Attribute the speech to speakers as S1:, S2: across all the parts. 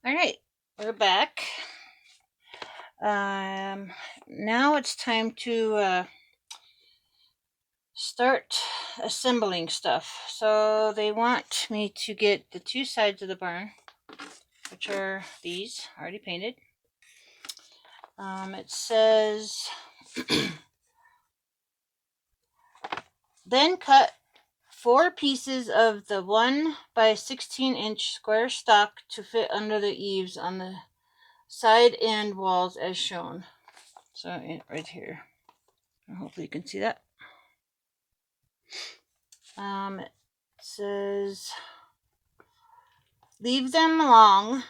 S1: All right, we're back. Now it's time to start assembling stuff. So they want me to get the two sides of the barn, which are these, already painted. It says, then cut 4 pieces of the 1 by 16-inch square stock to fit under the eaves on the side and walls as shown. So right here. Hopefully you can see that. It says, leave them long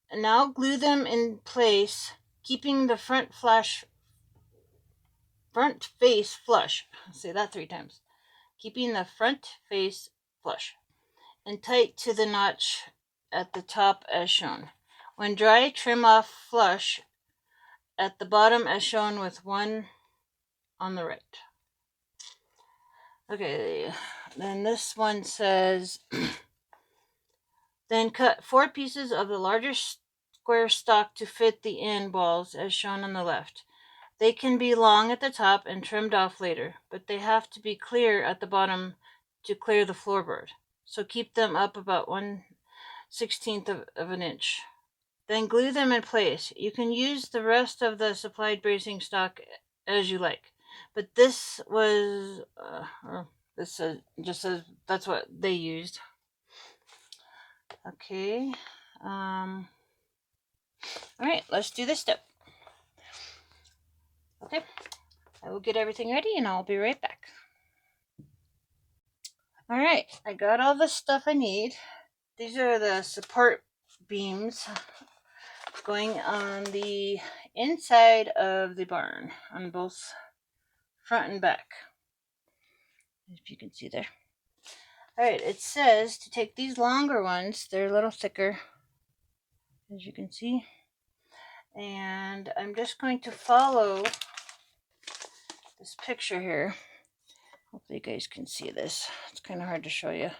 S1: and now glue them in place, keeping the front face flush. I'll say that 3 times. Keeping the front face flush and tight to the notch at the top as shown. When dry, trim off flush at the bottom as shown with 1 on the right. Okay, then this one says, then cut 4 pieces of the larger square stock to fit the end walls as shown on the left. They can be long at the top and trimmed off later, but they have to be clear at the bottom to clear the floorboard. So keep them up about 1/16 of an inch. Then glue them in place. You can use the rest of the supplied bracing stock as you like, but this was, this just says that's what they used. Okay. All right, let's do this step. Okay, I will get everything ready and I'll be right back. All right, I got all the stuff I need. These are the support beams going on the inside of the barn on both front and back. If you can see there. All right, it says to take these longer ones, they're a little thicker, as you can see. And I'm just going to follow this picture here. Hopefully you guys can see this. It's kind of hard to show you.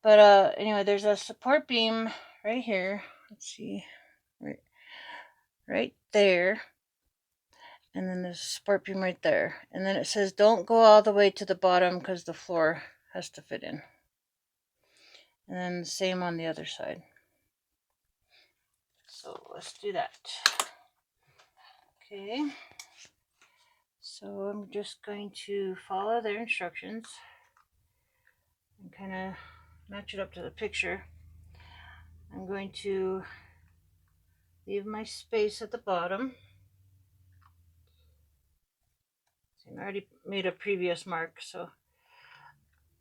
S1: But anyway, there's a support beam right here. Let's see. Right there. And then there's a support beam right there. And then it says don't go all the way to the bottom because the floor has to fit in. And then the same on the other side. So let's do that. Okay. So I'm just going to follow their instructions and kind of match it up to the picture. I'm going to leave my space at the bottom. See, I already made a previous mark, so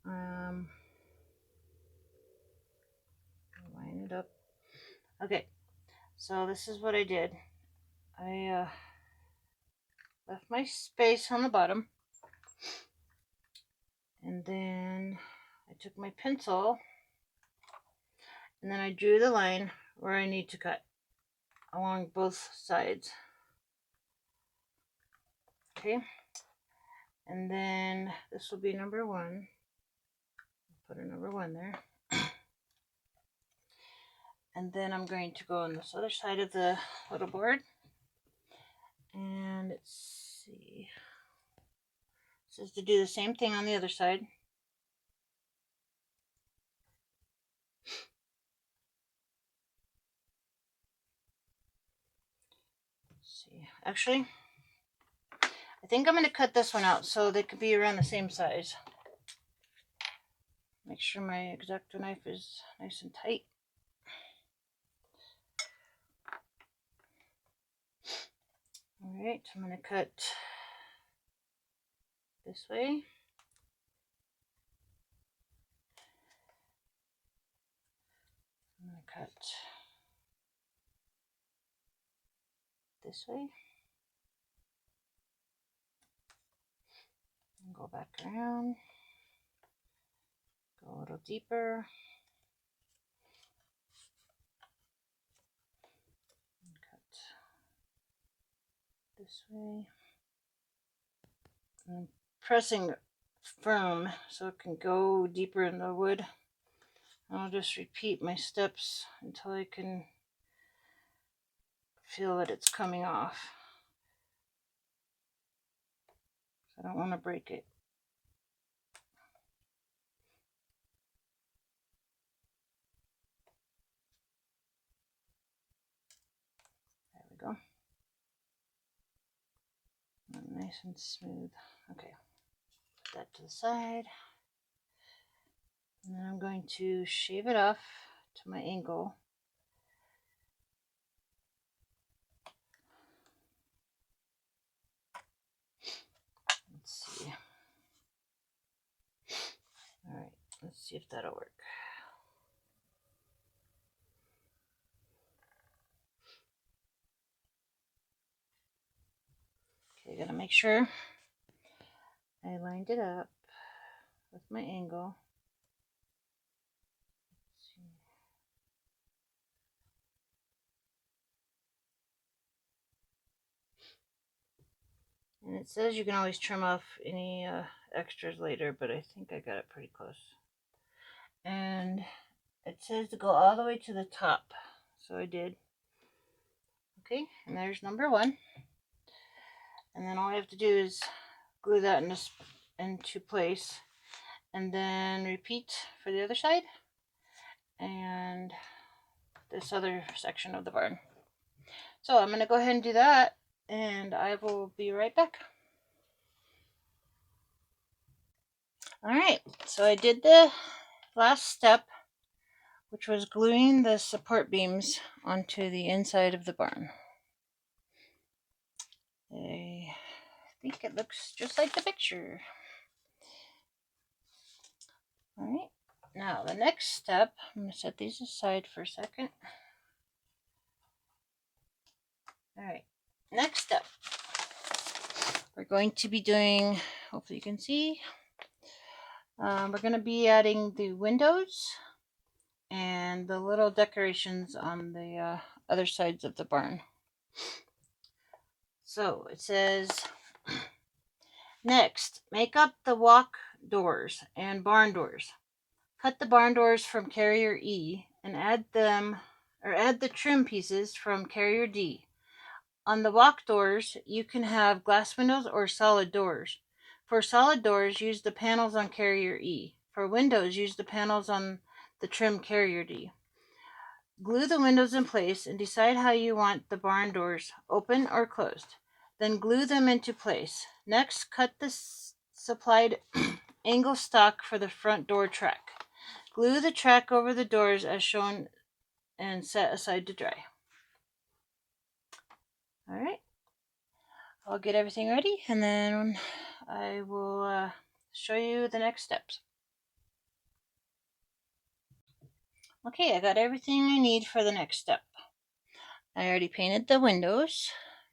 S1: line it up. Okay, so this is what I did. I left my space on the bottom, and then I took my pencil and then I drew the line where I need to cut along both sides. Okay, and then this will be number 1. Put a number 1 there. And then I'm going to go on this other side of the little board. And let's see. It says to do the same thing on the other side. Let's see. Actually, I think I'm going to cut this one out so they could be around the same size. Make sure my X-Acto knife is nice and tight. Alright, I'm going to cut this way. I'm going to cut this way. And go back around. Go a little deeper. And cut this way. I'm pressing firm so it can go deeper in the wood. I'll just repeat my steps until I can feel that it's coming off. I don't want to break it. There we go. Nice and smooth. Okay, put that to the side. And then I'm going to shave it off to my angle. Let's see. All right, let's see if that'll work. Okay, gotta make sure I lined it up with my angle. And it says you can always trim off any extras later, but I think I got it pretty close. And it says to go all the way to the top, so I did. Okay, and there's number 1. And then all I have to do is glue that into place, and then repeat for the other side and this other section of the barn. So I'm going to go ahead and do that, and I will be right back. Alright, so I did the last step, which was gluing the support beams onto the inside of the barn. I think it looks just like the picture. Alright, now the next step, I'm going to set these aside for a second. Alright, next step, we're going to be doing, hopefully you can see, we're going to be adding the windows and the little decorations on the other sides of the barn. So it says, next, make up the walk doors and barn doors. Cut the barn doors from carrier E and add the trim pieces from carrier D. On the walk doors, you can have glass windows or solid doors. For solid doors, use the panels on carrier E. For windows, use the panels on the trim carrier D. Glue the windows in place and decide how you want the barn doors, open or closed. Then glue them into place. Next, cut the supplied angle stock for the front door track. Glue the track over the doors as shown and set aside to dry. Alright, I'll get everything ready and then I will show you the next steps. Okay, I got everything I need for the next step. I already painted the windows.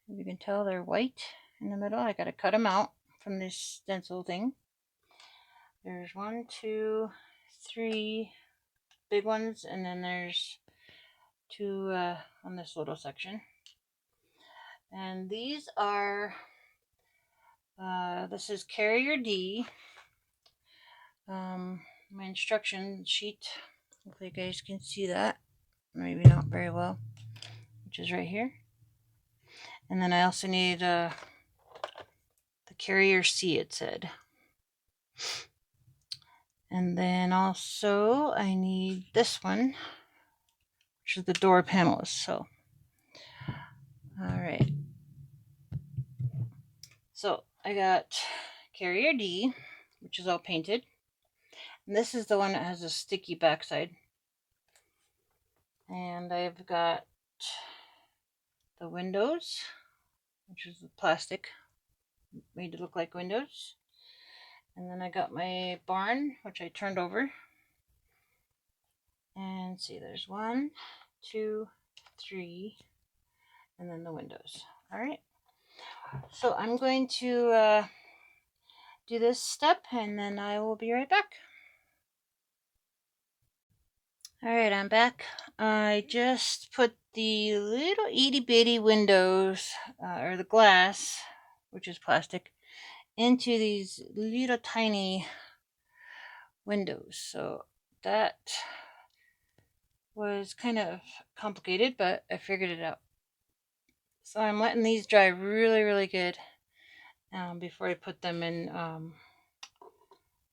S1: You can tell they're white in the middle. I gotta cut them out from this stencil thing. There's 1, 2, 3 big ones, and then there's 2 on this little section. And these are, this is carrier D. My instruction sheet, hopefully you guys can see that, maybe not very well, which is right here. And then I also need the carrier C, it said. And then also I need this one, which is the door panels. So, alright. So I got carrier D, which is all painted. And this is the one that has a sticky backside. And I've got the windows, which is the plastic made to look like windows. And then I got my barn, which I turned over. And see, there's 1, 2, 3, and then the windows. Alright. So I'm going to do this step and then I will be right back. Alright, I'm back. I just put the little itty bitty windows, or the glass, which is plastic, into these little tiny windows. So that was kind of complicated, but I figured it out. So I'm letting these dry really, really good before I put them in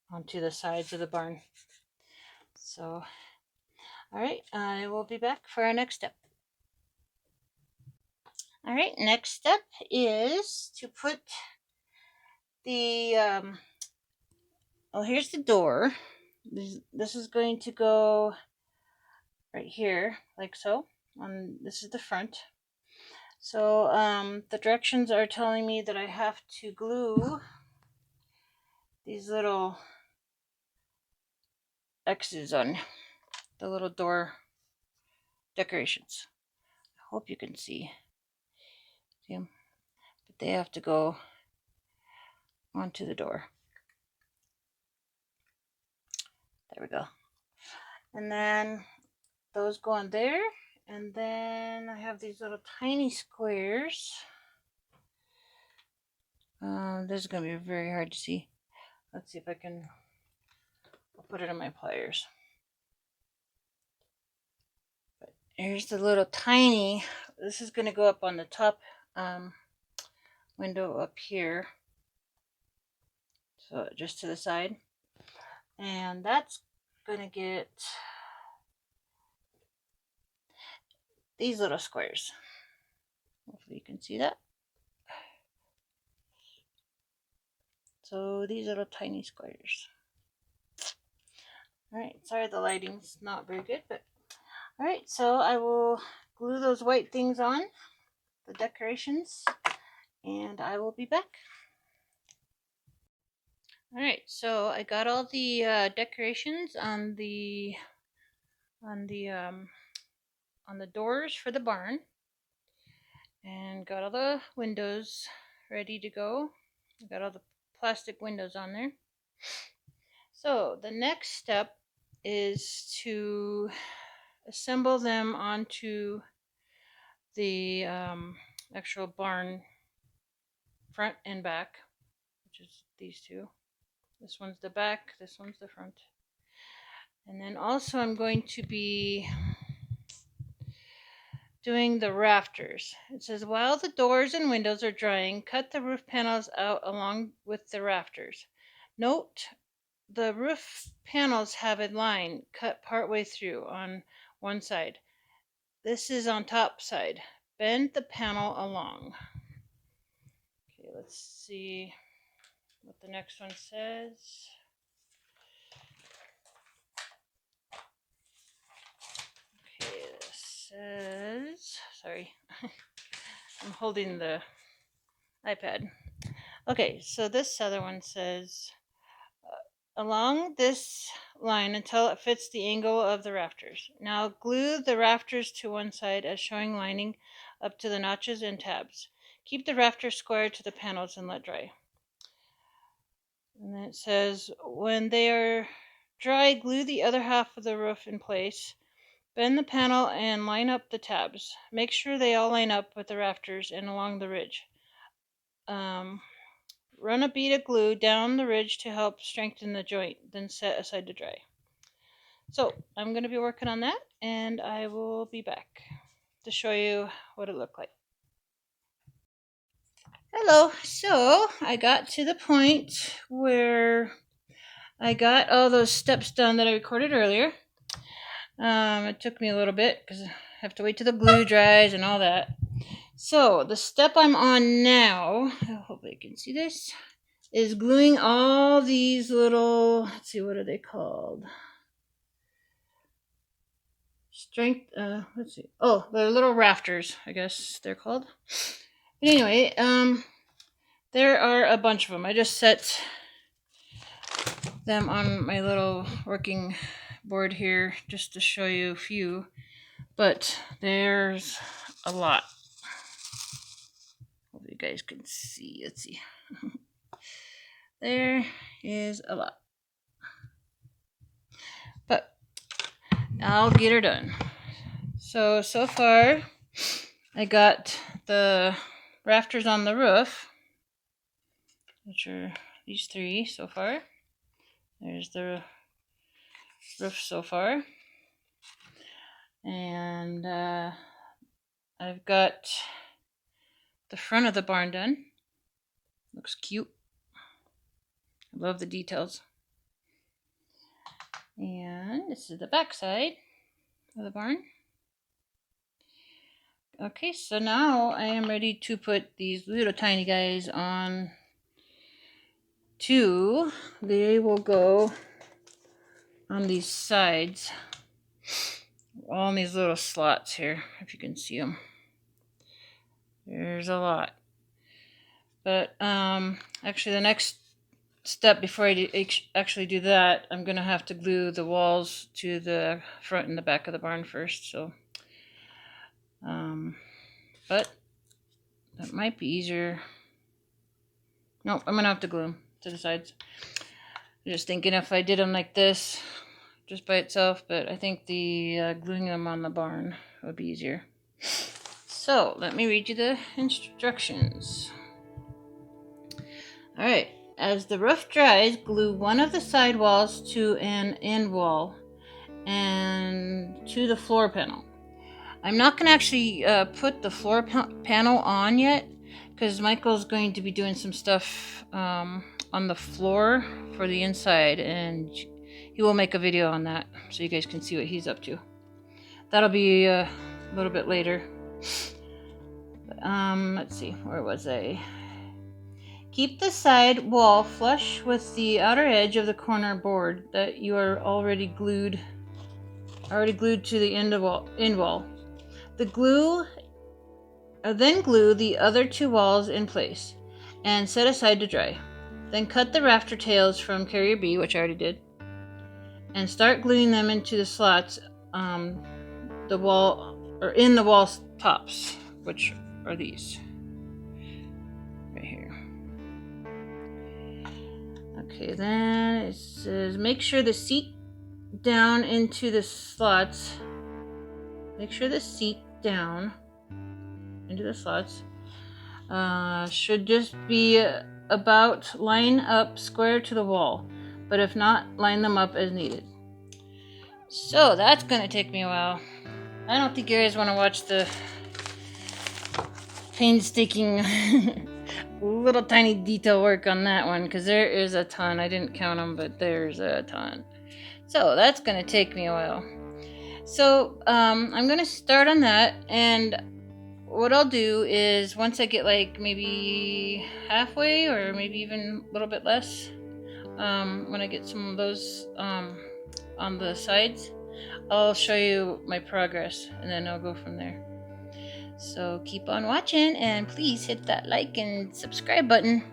S1: onto the sides of the barn. So, all right, I will be back for our next step. All right, next step is to put the, here's the door. This is going to go right here, like so. This is the front. So the directions are telling me that I have to glue these little X's on the little door decorations. I hope you can see them, but they have to go onto the door. There we go. And then those go on there, and then I have these little tiny squares. This is going to be very hard to see. Let's see if I can. I'll put it in my pliers. But here's the little tiny. This is going to go up on the top window up here. So just to the side. And that's going to get these little squares. Hopefully you can see that. So these little tiny squares. Alright, sorry the lighting's not very good, but alright, so I will glue those white things on, the decorations, and I will be back. Alright, so I got all the decorations on the doors for the barn, and got all the windows ready to go. I got all the plastic windows on there. So the next step is to assemble them onto the actual barn front and back, which is these two. This one's the back, this one's the front. And then also I'm going to be doing the rafters. It says, while the doors and windows are drying, cut the roof panels out along with the rafters. Note the roof panels have a line cut partway through on one side. This is on top side. Bend the panel along. Okay, let's see what the next one says. Okay, this says, sorry, I'm holding the iPad. Okay, so this other one says, along this line until it fits the angle of the rafters. Now glue the rafters to one side as showing lining up to the notches and tabs. Keep the rafters square to the panels and let dry. And then it says, when they are dry, glue the other half of the roof in place. Bend the panel and line up the tabs. Make sure they all line up with the rafters and along the ridge. Run a bead of glue down the ridge to help strengthen the joint, then set aside to dry. So I'm going to be working on that, and I will be back to show you what it looked like. Hello, so I got to the point where I got all those steps done that I recorded earlier. It took me a little bit because I have to wait till the glue dries and all that. So the step I'm on now, I hope you can see this, is gluing all these little, let's see, what are they called? Let's see. Oh, the little rafters, I guess they're called. But anyway, there are a bunch of them. I just set them on my little working board here just to show you a few. But there's a lot. Hope you guys can see. Let's see. There is a lot. But I'll get her done. So far, I got the rafters on the roof, which are these three so far. There's the roof so far. And I've got the front of the barn done. Looks cute. I love the details. And this is the back side of the barn. Okay, so now I am ready to put these little tiny guys on too. They will go on these sides, all in these little slots here, if you can see them. There's a lot. But actually the next step before I actually do that, I'm gonna have to glue the walls to the front and the back of the barn first. So but that might be easier. Nope, I'm gonna have to glue them to the sides. I'm just thinking if I did them like this just by itself, but I think the gluing them on the barn would be easier. So let me read you the instructions. All right. As the roof dries, glue one of the side walls to an end wall and to the floor panel. I'm not going to actually put the floor panel on yet because Michael's going to be doing some stuff on the floor for the inside, and he will make a video on that so you guys can see what he's up to. That'll be a little bit later. Let's see, where was I? Keep the side wall flush with the outer edge of the corner board that you are already glued to the end wall. Then glue the other two walls in place and set aside to dry. Then cut the rafter tails from Carrier B, which I already did, and start gluing them into the slots in the wall tops, which are these right here. Okay, then it says make sure the seat down into the slots. Make sure the seat down into the slots should just be about line up square to the wall, but if not, line them up as needed. So that's gonna take me a while. I don't think you guys want to watch the painstaking little tiny detail work on that one because there is a ton. I didn't count them, but there's a ton. So that's gonna take me a while. So I'm gonna start on that, and what I'll do is once I get like maybe halfway or maybe even a little bit less, when I get some of those on the sides, I'll show you my progress and then I'll go from there. So keep on watching and please hit that like and subscribe button,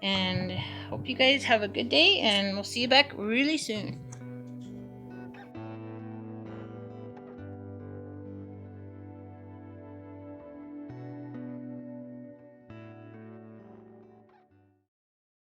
S1: and hope you guys have a good day, and we'll see you back really soon.